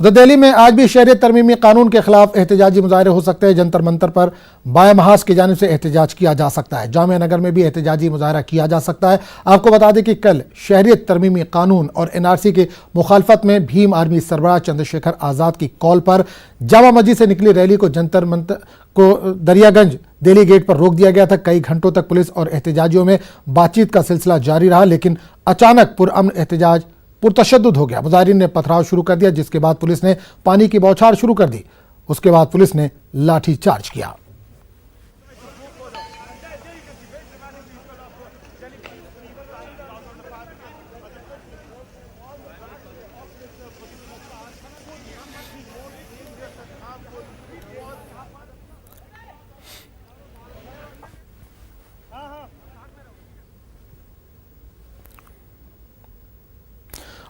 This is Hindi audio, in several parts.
उधर दिल्ली में आज भी शहरियत तरमीमी कानून के खिलाफ एहतजाजी मुजाहरे हो सकते हैं। जंतर मंतर पर बाया महाज की जानिब से एहतजाज किया जा सकता है। जामिया नगर में भी एहतजाजी मुजाहरा किया जा सकता है। आपको बता दें कि कल शहरियत तरमीमी कानून और NRC की मुखालफत में भीम आर्मी सरबराह चंद्रशेखर आजाद की कॉल पर जामा मस्जिद से निकली रैली को जंतर मंतर को दरियागंज दिल्ली गेट पर रोक दिया गया था। कई घंटों तक पुलिस और एहतजाजियों में बातचीत का सिलसिला जारी रहा, लेकिन अचानक पुरअमन एहतजाज पुरतशद्दुद हो गया। मुजाहिरीन ने पथराव शुरू कर दिया, जिसके बाद पुलिस ने पानी की बौछार शुरू कर दी। उसके बाद पुलिस ने लाठी चार्ज किया।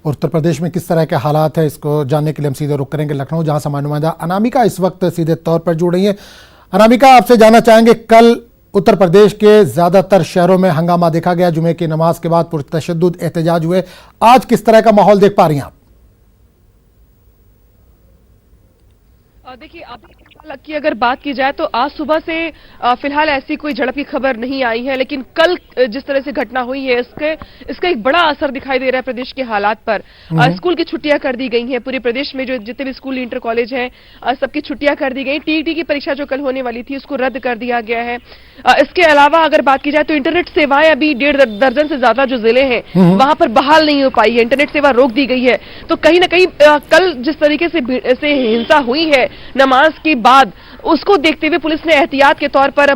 और उत्तर प्रदेश में किस तरह के हालात है, इसको जानने के लिए हम सीधे रुक करेंगे लखनऊ, जहां समाचार नुमाइंदा अनामिका इस वक्त सीधे तौर पर जुड़ रही है। अनामिका, आपसे जानना चाहेंगे, कल उत्तर प्रदेश के ज्यादातर शहरों में हंगामा देखा गया। जुमे की नमाज के बाद पुरतशद्दुद एहतजाज हुए। आज किस तरह का माहौल देख पा रही हैं आप? देखिए, अब की अगर बात की जाए तो आज सुबह से फिलहाल ऐसी कोई झड़प की खबर नहीं आई है, लेकिन कल जिस तरह से घटना हुई है इसका एक बड़ा असर दिखाई दे रहा है प्रदेश के हालात पर। स्कूल की छुट्टियां कर दी गई हैं पूरे प्रदेश में। जो जितने भी स्कूल, इंटर कॉलेज हैं, सबकी छुट्टियां कर दी गई। TET की परीक्षा जो कल होने वाली थी उसको रद्द कर दिया गया है। इसके अलावा अगर बात की जाए तो इंटरनेट सेवाएं अभी 1.5 दर्जन से ज्यादा जो जिले हैं वहां पर बहाल नहीं हो पाई है, इंटरनेट सेवा रोक दी गई है। तो कहीं ना कहीं कल जिस तरीके से हिंसा हुई है नमाज के बाद, उसको देखते हुए पुलिस ने एहतियात के तौर पर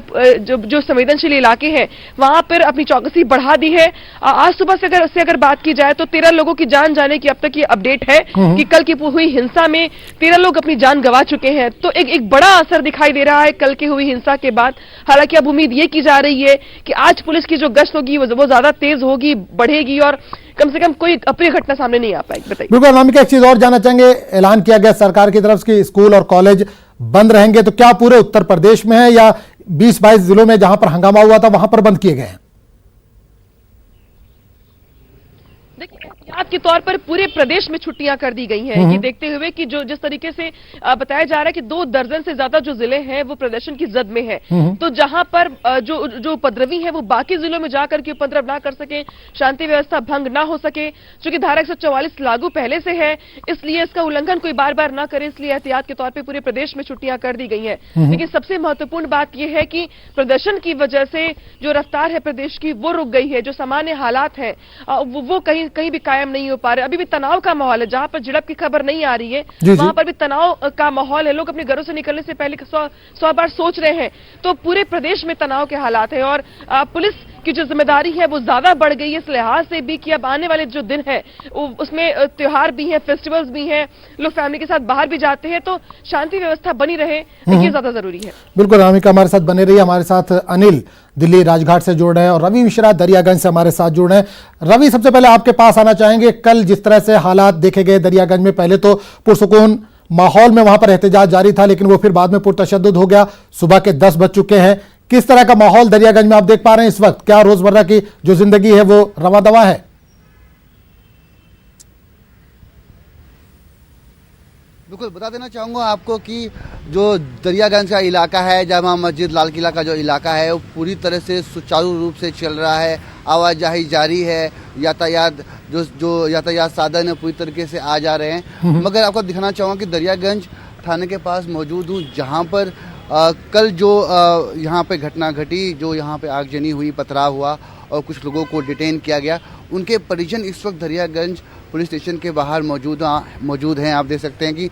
जो संवेदनशील इलाके हैं वहां पर अपनी चौकसी बढ़ा दी है। आज सुबह से अगर बात की जाए तो 13 लोगों की जान जाने की अब तक ये अपडेट है कि कल की हुई हिंसा में 13 लोग अपनी जान गंवा चुके हैं। तो एक बड़ा असर दिखाई दे रहा है कल की हुई हिंसा के बाद। हालांकि अब उम्मीद ये की जा रही है कि आज पुलिस की जो गश्त होगी वो ज्यादा तेज होगी, बढ़ेगी और कम से कम कोई अप्रिय घटना सामने नहीं आ पाएगी। बताइए। बिल्कुल अनामिका, एक चीज और जानना चाहेंगे, ऐलान किया गया सरकार की तरफ से स्कूल और कॉलेज बंद रहेंगे, तो क्या पूरे उत्तर प्रदेश में है या 20-22 जिलों में जहां पर हंगामा हुआ था वहां पर बंद किए गए हैं? देखिए, एहतियात के तौर पर पूरे प्रदेश में छुट्टियां कर दी गई हैं, ये देखते हुए कि जो जिस तरीके से बताया जा रहा है कि 2 दर्जन से ज्यादा जो जिले हैं वो प्रदर्शन की जद में है। तो जहां पर जो उपद्रवी है वो बाकी जिलों में जाकर के उपद्रव ना कर सके, शांति व्यवस्था भंग ना हो सके, क्योंकि धारा 144 लागू पहले से है, इसलिए इसका उल्लंघन कोई बार बार ना करे, इसलिए एहतियात के तौर पर पूरे प्रदेश में छुट्टियां कर दी गई है। लेकिन सबसे महत्वपूर्ण बात यह है कि प्रदर्शन की वजह से जो रफ्तार है प्रदेश की वो रुक गई है। जो सामान्य हालात है वो कहीं भी कायम नहीं हो पा रहे। अभी भी तनाव का माहौल है, जहां पर झड़प की खबर नहीं आ रही है वहां पर भी तनाव का माहौल है। लोग अपने घरों से निकलने से पहले 100 बार सोच रहे हैं। तो पूरे प्रदेश में तनाव के हालात है और पुलिस की जो जिम्मेदारी है वो ज्यादा बढ़ गई है इस लिहाज से भी कि अब आने वाले जो दिन है उसमें त्योहार भी है, फेस्टिवल्स भी हैं, लोग फैमिली के साथ बाहर भी जाते हैं, तो शांति व्यवस्था बनी रहे ये ज्यादा जरूरी है। बिल्कुल अनामिका हमारे साथ बने रही। हमारे साथ अनिल दिल्ली राजघाट से जुड़ रहे हैं और रवि मिश्रा दरियागंज से हमारे साथ जुड़ रहे हैं। रवि, सबसे पहले आपके पास आना चाहेंगे, कल जिस तरह से हालात देखे गए दरियागंज में, पहले तो पुरसुकून माहौल में वहां पर एहतजाज जारी था, लेकिन वो फिर बाद में पुरतशद्दुद हो गया। सुबह के 10 बज चुके हैं। किस तरह का माहौल दरियागंज में आप देख पा रहे हैं इस वक्त? क्या रोजमर्रा की जो जिंदगी है वो रवा दवा है? बिल्कुल बता देना चाहूँगा आपको कि जो दरियागंज का इलाका है, जामा मस्जिद, लाल किला का जो इलाका है वो पूरी तरह से सुचारू रूप से चल रहा है। आवाजाही जारी है, यातायात जो यातायात साधन है पूरी तरीके से आ जा रहे हैं। मगर आपको दिखाना चाहूँगा कि दरियागंज थाने के पास मौजूद हूँ, जहाँ पर कल जो यहाँ पे घटना घटी, जो यहाँ पे आगजनी हुई, पथराव हुआ और कुछ लोगों को डिटेन किया गया, उनके परिजन इस वक्त दरियागंज पुलिस स्टेशन के बाहर मौजूद हैं। आप देख सकते हैं कि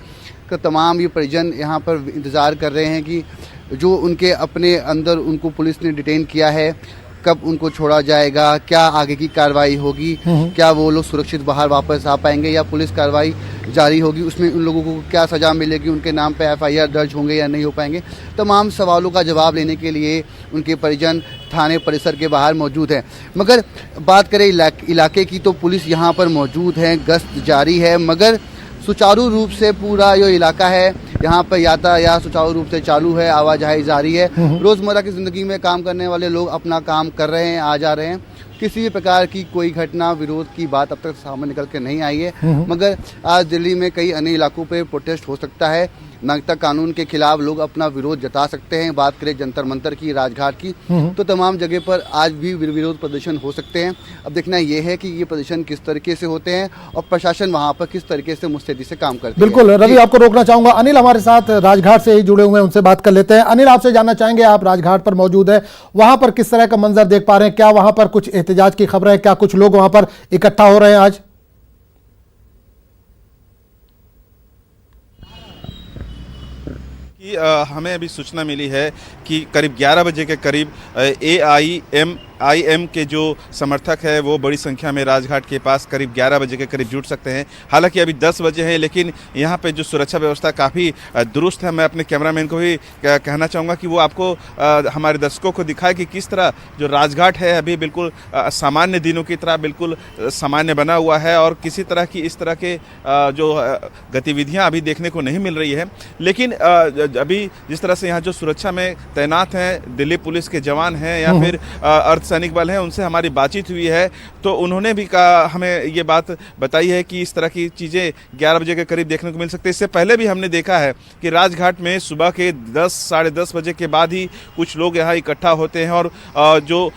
तमाम ये परिजन यहाँ पर इंतज़ार कर रहे हैं कि जो उनके अपने अंदर उनको पुलिस ने डिटेन किया है कब उनको छोड़ा जाएगा, क्या आगे की कार्रवाई होगी, क्या वो लोग सुरक्षित बाहर वापस आ पाएंगे या पुलिस कार्रवाई जारी होगी, उसमें उन लोगों को क्या सजा मिलेगी, उनके नाम पे FIR दर्ज होंगे या नहीं हो पाएंगे। तमाम सवालों का जवाब लेने के लिए उनके परिजन थाने परिसर के बाहर मौजूद हैं। मगर बात करें इलाके की तो पुलिस यहाँ पर मौजूद है, गश्त जारी है, मगर सुचारू रूप से पूरा जो इलाका है यहाँ पर यातायात सुचारू रूप से चालू है, आवाजाही जारी है। रोजमर्रा की जिंदगी में काम करने वाले लोग अपना काम कर रहे हैं, आ जा रहे हैं। किसी भी प्रकार की कोई घटना विरोध की बात अब तक सामने निकल के नहीं आई है। मगर आज दिल्ली में कई अन्य इलाकों पे प्रोटेस्ट हो सकता है। नागरिकता कानून के खिलाफ लोग अपना विरोध जता सकते हैं। बात करें जंतर मंतर की, राजघाट की, तो तमाम जगह पर आज भी विरोध प्रदर्शन हो सकते हैं। अब देखना यह है कि ये प्रदर्शन किस तरीके से होते हैं और प्रशासन वहां पर किस तरीके से मुस्तैदी से काम करती है। बिल्कुल रवि, आपको रोकना चाहूंगा। अनिल हमारे साथ राजघाट से ही जुड़े हुए हैं, उनसे बात कर लेते हैं। अनिल, आपसे जानना चाहेंगे, आप राजघाट पर मौजूद है, वहां पर किस तरह का मंजर देख पा रहे हैं? क्या वहां पर कुछ एहतजाज की खबरें हैं? क्या कुछ लोग वहां पर इकट्ठा हो रहे हैं आज? हमें अभी सूचना मिली है कि करीब 11 बजे के करीब AIM के जो समर्थक है वो बड़ी संख्या में राजघाट के पास करीब 11 बजे के करीब जुट सकते हैं। हालांकि अभी 10 बजे हैं, लेकिन यहाँ पे जो सुरक्षा व्यवस्था काफ़ी दुरुस्त है। मैं अपने कैमरामैन को भी कहना चाहूँगा कि वो आपको हमारे दर्शकों को दिखाए कि किस तरह जो राजघाट है अभी बिल्कुल सामान्य दिनों की तरह बिल्कुल सामान्य बना हुआ है और किसी तरह की इस तरह के जो गतिविधियाँ अभी देखने को नहीं मिल रही है। लेकिन अभी जिस तरह से यहाँ जो सुरक्षा में तैनात हैं दिल्ली पुलिस के जवान हैं या फिर अर्धसैनिक बल हैं, उनसे हमारी बातचीत हुई है तो उन्होंने भी कहा, हमें ये बात बताई है कि इस तरह की चीज़ें 11 बजे के करीब देखने को मिल सकती है। इससे पहले भी हमने देखा है कि राजघाट में सुबह के 10 साढ़े 10 बजे के बाद ही कुछ लोग यहाँ इकट्ठा होते हैं और जो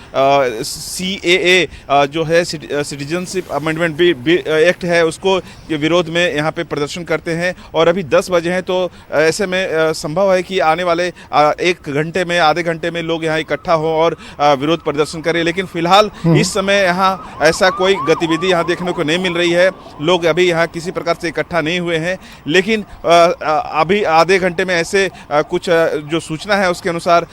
CAA जो है सिटीजनशिप अमेंडमेंट एक्ट है उसको विरोध में यहाँ पे प्रदर्शन करते हैं। और अभी 10 बजे हैं तो ऐसे में संभव है कि आने वाले 1 घंटे में आधे घंटे में लोग यहाँ इकट्ठा हो और विरोध प्रदर्शन करें। लेकिन फिलहाल इस समय यहाँ ऐसा कोई गतिविधि यहाँ देखने को नहीं मिल रही है। लोग अभी यहाँ किसी प्रकार से इकट्ठा नहीं हुए हैं। लेकिन अभी आधे घंटे में ऐसे कुछ जो सूचना है उसके अनुसार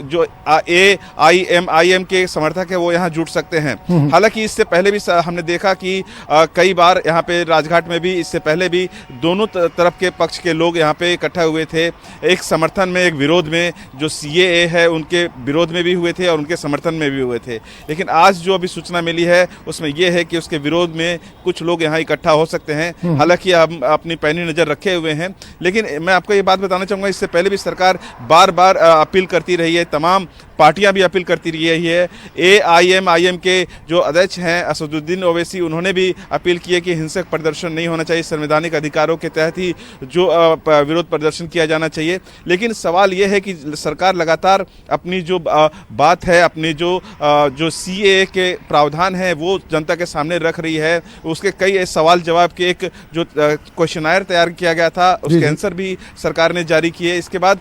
जो AIM के समर्थक है वो यहाँ जुट सकते हैं। हालांकि इससे पहले भी हमने देखा कि कई बार यहाँ पे राजघाट में भी इससे पहले भी दोनों तरफ के पक्ष के लोग यहाँ पे इकट्ठा हुए थे। एक समर्थन में, एक विरोध में, जो CAA है उनके विरोध में भी हुए थे और उनके समर्थन में भी हुए थे। लेकिन आज जो अभी सूचना मिली है उसमें यह है कि उसके विरोध में कुछ लोग यहाँ इकट्ठा हो सकते हैं। हालांकि हम अपनी पैनी नज़र रखे हुए हैं। लेकिन मैं आपको ये बात बताना चाहूँगा, इससे पहले भी सरकार बार बार अपील करती रही है, तमाम पार्टियां भी अपील करती रही है। AIM के जो अध्यक्ष हैं असदुद्दीन ओवैसी, उन्होंने भी अपील की है कि हिंसक प्रदर्शन नहीं होना चाहिए, संवैधानिक अधिकारों के तहत ही जो विरोध प्रदर्शन किया जाना चाहिए। लेकिन सवाल ये है कि सरकार लगातार अपनी जो बात है, अपनी जो CAA के प्रावधान है वो जनता के सामने रख रही है। उसके कई सवाल जवाब के एक जो क्वेश्चनायर तैयार किया गया था उसके आंसर भी सरकार ने जारी किए। इसके बाद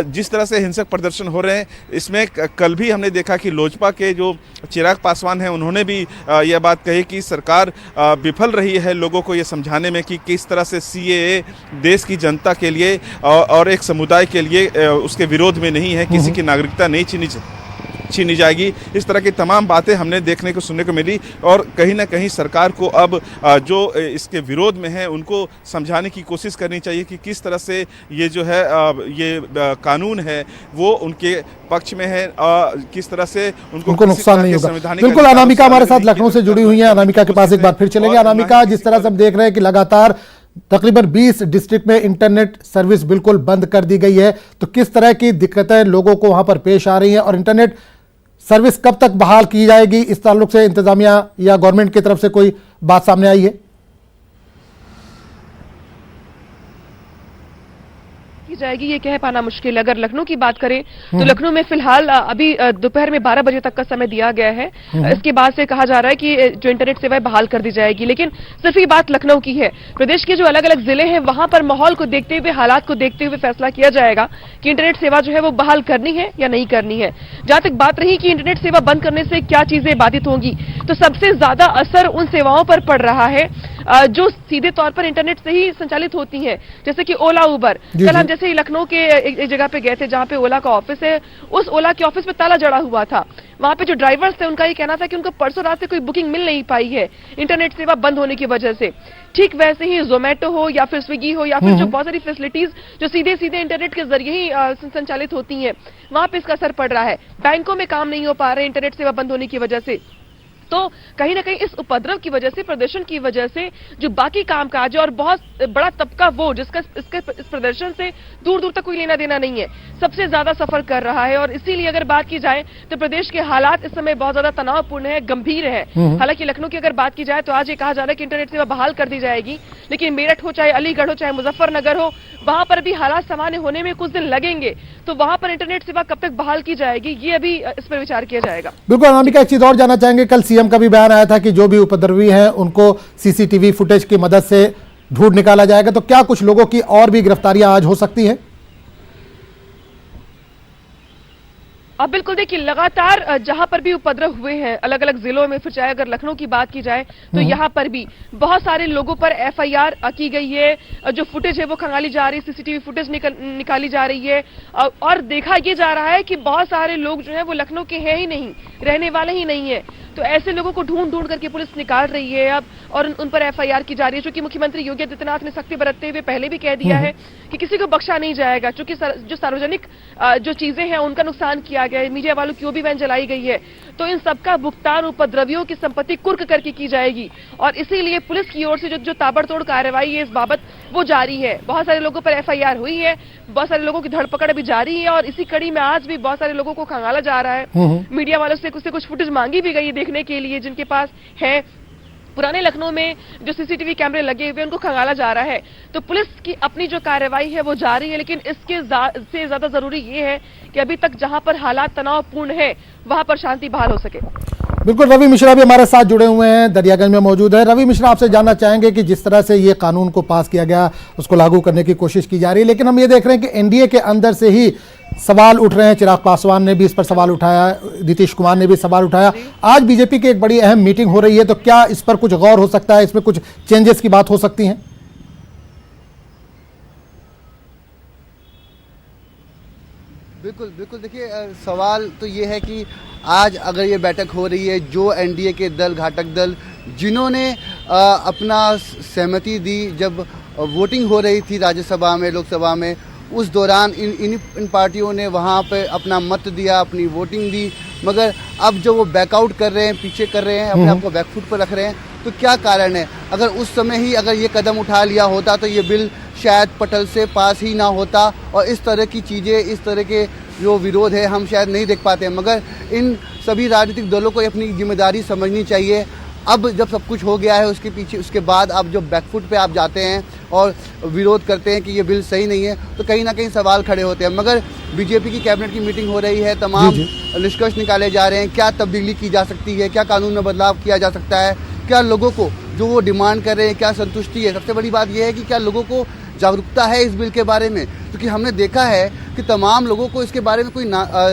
जिस तरह से हिंसक प्रदर्शन हो रहे हैं, इसमें कल भी हमने देखा कि लोजपा के जो चिराग पासवान हैं उन्होंने भी यह बात कही कि सरकार विफल रही है लोगों को ये समझाने में कि किस तरह से CAA देश की जनता के लिए और एक समुदाय के लिए उसके विरोध में नहीं है, किसी की नागरिकता नहीं छीनी जाएगी। इस तरह की तमाम बातें हमने देखने को सुनने को मिली और कहीं ना कहीं सरकार को अब जो इसके विरोध में है उनको समझाने की कोशिश करनी चाहिए कि किस तरह से ये जो है ये कानून है वो उनके पक्ष में है, किस तरह से उनको नुकसान नहीं होगा। बिल्कुल, अनामिका हमारे साथ लखनऊ से जुड़ी हुई है। अनामिका के पास एक बार फिर चलेंगे। अनामिका, जिस तरह से हम देख रहे हैं कि लगातार तकरीबन 20 डिस्ट्रिक्ट में इंटरनेट सर्विस बिल्कुल बंद कर दी गई है, तो किस तरह की दिक्कतें लोगों को वहां पर पेश आ रही हैं और इंटरनेट सर्विस कब तक बहाल की जाएगी, इस ताल्लुक से इंतजामिया या गवर्नमेंट की तरफ से कोई बात सामने आई है? की जाएगी ये कह पाना मुश्किल। अगर लखनऊ की बात करें तो लखनऊ में फिलहाल अभी दोपहर में 12 बजे तक का समय दिया गया है। इसके बाद से कहा जा रहा है कि जो इंटरनेट सेवाएं बहाल कर दी जाएगी। लेकिन सिर्फ ये बात लखनऊ की है, प्रदेश के जो अलग अलग जिले हैं वहां पर माहौल को देखते हुए, हालात को देखते हुए फैसला किया जाएगा कि इंटरनेट सेवा जो है वो बहाल करनी है या नहीं करनी है। जहां तक बात रही कि इंटरनेट सेवा बंद करने से क्या चीजें बाधित होंगी, तो सबसे ज्यादा असर उन सेवाओं पर पड़ रहा है जो सीधे तौर पर इंटरनेट से ही संचालित होती हैं, जैसे कि ओला, उबर। कल हम जैसे ही लखनऊ के एक जगह पे गए थे जहां पे ओला का ऑफिस है, उस ओला के ऑफिस में ताला जड़ा हुआ था। वहां पे जो ड्राइवर्स थे उनका ये कहना था कि उनको परसों रात से कोई बुकिंग मिल नहीं पाई है इंटरनेट सेवा बंद होने की वजह से। ठीक वैसे ही जोमेटो हो या फिर स्विगी हो या फिर जो बहुत सारी फैसिलिटीज जो सीधे सीधे इंटरनेट के जरिए ही संचालित होती हैं, वहां पे इसका असर पड़ रहा है। बैंकों में काम नहीं हो पा रहे इंटरनेट सेवा बंद होने की वजह से। तो कहीं ना कहीं इस उपद्रव की वजह से, प्रदर्शन की वजह से जो बाकी कामकाज है और बहुत बड़ा तबका वो जिसका इस प्रदर्शन से दूर दूर तक कोई लेना देना नहीं है, सबसे ज्यादा सफर कर रहा है। और इसीलिए अगर बात की जाए तो प्रदेश के हालात इस समय बहुत ज्यादा तनावपूर्ण है, गंभीर है। हालांकि लखनऊ की अगर बात की जाए तो आज ये कहा जा रहा है कि इंटरनेट सेवा बहाल कर दी जाएगी, लेकिन मेरठ हो, चाहे अलीगढ़ हो, चाहे मुजफ्फरनगर हो, वहां पर भी हालात सामान्य होने में कुछ दिन लगेंगे। तो वहां पर इंटरनेट सेवा कब तक बहाल की जाएगी, ये अभी इस पर विचार किया जाएगा। बिल्कुल अनामिका, एक चीज और जानना चाहेंगे, कल सीएम का भी बयान आया था कि जो भी उपद्रवी हैं उनको सीसीटीवी फुटेज की मदद से ढूंढ निकाला जाएगा, तो क्या कुछ लोगों की और भी गिरफ्तारियां आज हो सकती हैं? अब बिल्कुल देखिए, लगातार जहां पर भी उपद्रव हुए हैं अलग अलग जिलों में, फिर चाहे अगर लखनऊ की बात की जाए तो यहां पर भी बहुत सारे लोगों पर एफआईआर की गई है, जो फुटेज है वो खंगाली जा रही है, सीसीटीवी फुटेज निकाली जा रही है। और देखा ये जा रहा है कि बहुत सारे लोग जो है वो लखनऊ के हैं ही नहीं, रहने वाले ही नहीं है। तो ऐसे लोगों को ढूंढ ढूंढ करके पुलिस निकाल रही है अब, और उन पर एफआईआर की जा रही है। चूंकि मुख्यमंत्री योगी आदित्यनाथ ने सख्ती बरतते हुए पहले भी कह दिया है कि किसी को बख्शा नहीं जाएगा, चूंकि जो सार्वजनिक जो चीजें हैं उनका नुकसान किया गया है, मीडिया वालों की वो भी वैन जलाई गई है, तो इन सबका भुगतान उपद्रवियों की संपत्ति कुर्क करके की जाएगी। और इसीलिए पुलिस की ओर से जो ताबड़तोड़ कार्रवाई है इस बाबत वो जारी है। बहुत सारे लोगों पर एफआईआर हुई है, बहुत सारे लोगों की धरपकड़ अभी जारी है, और इसी कड़ी में आज भी बहुत सारे लोगों को खंगाला जा रहा है। मीडिया वालों से कुछ फुटेज मांगी भी गई है देखने के लिए, जिनके पास है। पुराने लखनऊ में जो सीसीटीवी कैमरे लगे हुए उनको खंगाला जा रहा है। तो पुलिस की अपनी जो कार्रवाई है वो जारी है, लेकिन इसके से ज्यादा जरूरी ये है कि अभी तक जहां पर हालात तनावपूर्ण है वहां पर शांति बहाल हो सके। बिल्कुल, रवि मिश्रा भी हमारे साथ जुड़े हुए हैं, दरियागंज में मौजूद है। रवि मिश्रा, आपसे जानना चाहेंगे कि जिस तरह से ये कानून को पास किया गया उसको लागू करने की कोशिश की जा रही है, लेकिन हम ये देख रहे हैं कि एनडीए के अंदर से ही सवाल उठ रहे हैं। चिराग पासवान ने भी इस पर सवाल उठाया, नीतीश कुमार ने भी सवाल उठाया। आज बीजेपी की एक बड़ी अहम मीटिंग हो रही है, तो क्या इस पर कुछ गौर हो सकता है, इसमें कुछ चेंजेस की बात हो सकती है? बिल्कुल बिल्कुल, देखिए सवाल तो ये है कि आज अगर ये बैठक हो रही है, जो एनडीए के दल, घटक दल, जिन्होंने अपना सहमति दी जब वोटिंग हो रही थी राज्यसभा में, लोकसभा में, उस दौरान इन पार्टियों ने वहाँ पे अपना मत दिया, अपनी वोटिंग दी, मगर अब जो वो बैकआउट कर रहे हैं, पीछे कर रहे हैं, अपने आप को बैकफुट पर रख रहे हैं, तो क्या कारण है? अगर उस समय ही अगर ये कदम उठा लिया होता तो ये बिल शायद पटल से पास ही ना होता, और इस तरह की चीज़ें, इस तरह के जो विरोध है हम शायद नहीं देख पाते। मगर इन सभी राजनीतिक दलों को अपनी जिम्मेदारी समझनी चाहिए। अब जब सब कुछ हो गया है, उसके पीछे, उसके बाद आप जो बैकफुट पे आप जाते हैं और विरोध करते हैं कि ये बिल सही नहीं है, तो कहीं ना कहीं सवाल खड़े होते हैं। मगर बीजेपी की कैबिनेट की मीटिंग हो रही है, तमाम निष्कर्ष निकाले जा रहे हैं, क्या तब्दीली की जा सकती है, क्या कानून में बदलाव किया जा सकता है, क्या लोगों को जो वो डिमांड कर रहे हैं क्या संतुष्टि है। सबसे बड़ी बात यह है कि क्या लोगों को जागरूकता है इस बिल के बारे में, क्योंकि हमने देखा है कि तमाम लोगों को इसके बारे में कोई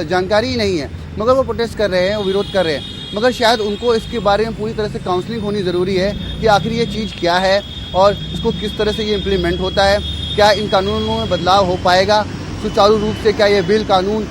जानकारी ही नहीं है, मगर वो प्रोटेस्ट कर रहे हैं, वो विरोध कर रहे हैं। मगर शायद उनको इसके बारे में पूरी तरह से काउंसलिंग होनी ज़रूरी है कि आखिर ये चीज़ क्या है और इसको किस तरह से ये इम्प्लीमेंट होता है, क्या इन कानूनों में बदलाव हो पाएगा सुचारू रूप से, क्या ये बिल कानून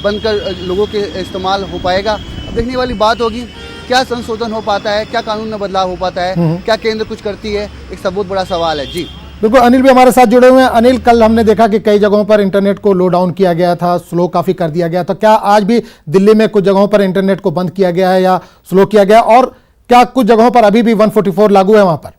बनकर लोगों के इस्तेमाल हो पाएगा। अब देखने वाली बात होगी क्या संशोधन हो पाता है, क्या कानून में बदलाव हो पाता है, क्या केंद्र कुछ करती है, एक सब बहुत बड़ा सवाल है। जी बिल्कुल, अनिल भी हमारे साथ जुड़े हुए हैं। अनिल, कल हमने देखा कि कई जगहों पर इंटरनेट को लो डाउन किया गया था, स्लो काफी कर दिया गया, तो क्या आज भी दिल्ली में कुछ जगहों पर इंटरनेट को बंद किया गया है या स्लो किया गया, और क्या कुछ जगहों पर अभी भी 144 लागू है वहां पर?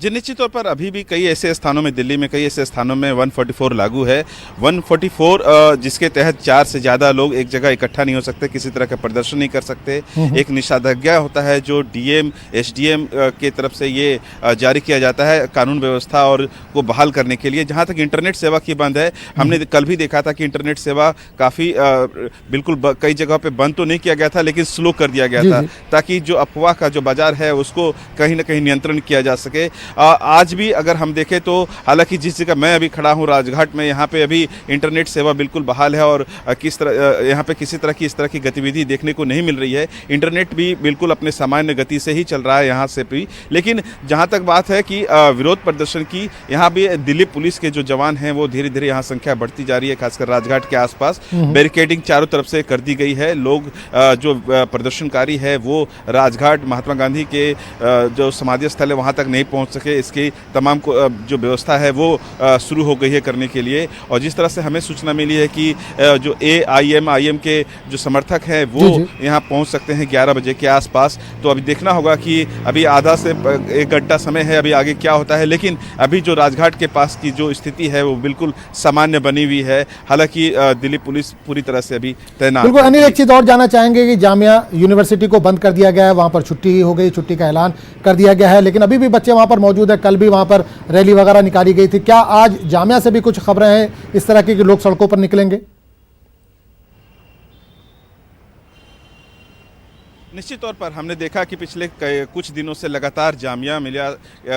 जी, निश्चित तौर पर अभी भी कई ऐसे स्थानों में, दिल्ली में कई ऐसे स्थानों में 144 लागू है। 144 जिसके तहत 4 से ज़्यादा लोग एक जगह इकट्ठा नहीं हो सकते, किसी तरह का प्रदर्शन नहीं कर सकते। एक निषेधाज्ञा होता है जो डीएम, एसडीएम के तरफ से ये जारी किया जाता है कानून व्यवस्था और को बहाल करने के लिए। जहाँ तक इंटरनेट सेवा की बंद है, हमने कल भी देखा था कि इंटरनेट सेवा काफ़ी बिल्कुल कई जगह पर बंद तो नहीं किया गया था, लेकिन स्लो कर दिया गया था, ताकि जो अफवाह का जो बाजार है उसको कहीं ना कहीं नियंत्रण किया जा सके। आज भी अगर हम देखें तो हालांकि जिस जगह मैं अभी खड़ा हूं राजघाट में, यहाँ पे अभी इंटरनेट सेवा बिल्कुल बहाल है और किस तरह यहाँ पे किसी तरह की इस तरह की गतिविधि देखने को नहीं मिल रही है। इंटरनेट भी बिल्कुल अपने सामान्य गति से ही चल रहा है यहाँ से भी। लेकिन जहाँ तक बात है कि विरोध प्रदर्शन की, यहाँ भी दिल्ली पुलिस के जो जवान हैं वो धीरे धीरे यहाँ संख्या बढ़ती जा रही है, खासकर राजघाट के आसपास बैरिकेडिंग चारों तरफ से कर दी गई है। लोग जो प्रदर्शनकारी है वो राजघाट, महात्मा गांधी के जो समाधि स्थल है वहाँ तक नहीं पहुँच सके। करके इसकी तमाम जो व्यवस्था है वो शुरू हो गई है करने के लिए। और जिस तरह से हमें सूचना मिली है कि जो AIM के जो समर्थक हैं वो यहाँ पहुँच सकते हैं 11 बजे के आसपास। तो अभी देखना होगा कि अभी आधा से 1 घंटा समय है, अभी आगे क्या होता है। लेकिन अभी जो राजघाट के पास की जो स्थिति है वो बिल्कुल सामान्य बनी हुई है। हालांकि दिल्ली पुलिस पूरी तरह से अभी तैनात। बिल्कुल अनिल, एक चीज और जानना चाहेंगे कि जामिया यूनिवर्सिटी को बंद कर दिया गया है, वहां पर छुट्टी हो गई, छुट्टी का ऐलान कर दिया गया है, लेकिन अभी भी बच्चे वहां पर मौजूद है। कल भी वहां पर रैली वगैरह निकाली गई थी। क्या आज जामिया से भी कुछ खबरें हैं इस तरह की कि लोग सड़कों पर निकलेंगे? निश्चित तौर पर हमने देखा कि पिछले कुछ दिनों से लगातार जामिया मिलिया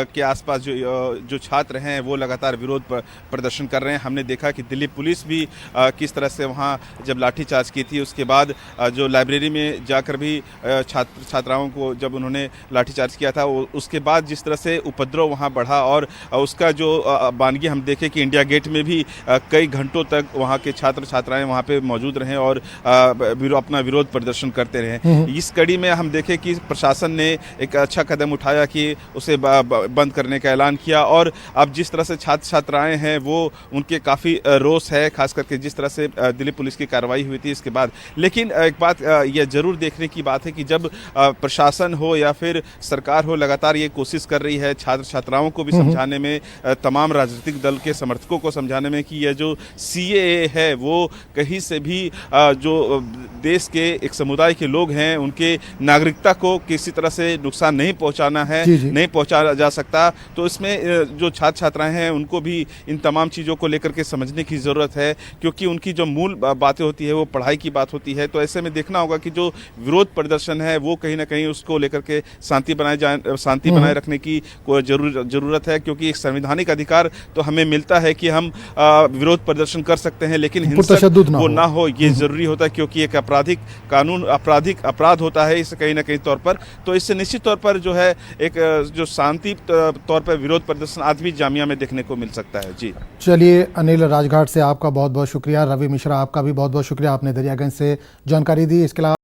के आसपास जो छात्र हैं वो लगातार विरोध प्रदर्शन कर रहे हैं। हमने देखा कि दिल्ली पुलिस भी किस तरह से वहाँ जब लाठीचार्ज की थी, उसके बाद जो लाइब्रेरी में जाकर भी छात्राओं को जब उन्होंने लाठीचार्ज किया था, उसके बाद जिस तरह से उपद्रव वहाँ बढ़ा और उसका जो बानगी हम देखें कि इंडिया गेट में भी कई घंटों तक वहाँ के छात्र छात्राएँ वहाँ पर मौजूद रहे और अपना विरोध प्रदर्शन करते रहे। इस कड़ी में हम देखें कि प्रशासन ने एक अच्छा कदम उठाया कि उसे बंद करने का ऐलान किया। और अब जिस तरह से छात्र छात्राएं हैं वो उनके काफ़ी रोष है, खास करके जिस तरह से दिल्ली पुलिस की कार्रवाई हुई थी इसके बाद। लेकिन एक बात यह जरूर देखने की बात है कि जब प्रशासन हो या फिर सरकार हो लगातार ये कोशिश कर रही है छात्र छात्राओं को भी समझाने में, तमाम राजनीतिक दल के समर्थकों को समझाने में कि यह जो CAA है वो कहीं से भी जो देश के एक समुदाय के लोग हैं उनके नागरिकता को किसी तरह से नुकसान नहीं पहुंचाना है, नहीं पहुंचाया जा सकता। तो इसमें जो छात्र छात्राएं हैं उनको भी इन तमाम चीज़ों को लेकर के समझने की ज़रूरत है, क्योंकि उनकी जो मूल बातें होती है वो पढ़ाई की बात होती है। तो ऐसे में देखना होगा कि जो विरोध प्रदर्शन है वो कहीं ना कहीं उसको लेकर के शांति बनाए रखने की जरूरत है, क्योंकि एक संवैधानिक अधिकार तो हमें मिलता है कि हम विरोध प्रदर्शन कर सकते हैं, लेकिन हिंसक वो ना हो ये जरूरी होता है, क्योंकि एक आपराधिक कानून अपराध होता है इस कहीं ना कहीं तौर पर। तो इससे निश्चित तौर पर जो है एक जो शांति तौर पर विरोध प्रदर्शन आज भी जामिया में देखने को मिल सकता है। जी चलिए अनिल, राजघाट से आपका बहुत बहुत शुक्रिया। रवि मिश्रा, आपका भी बहुत बहुत शुक्रिया, आपने दरियागंज से जानकारी दी। इसके अलावा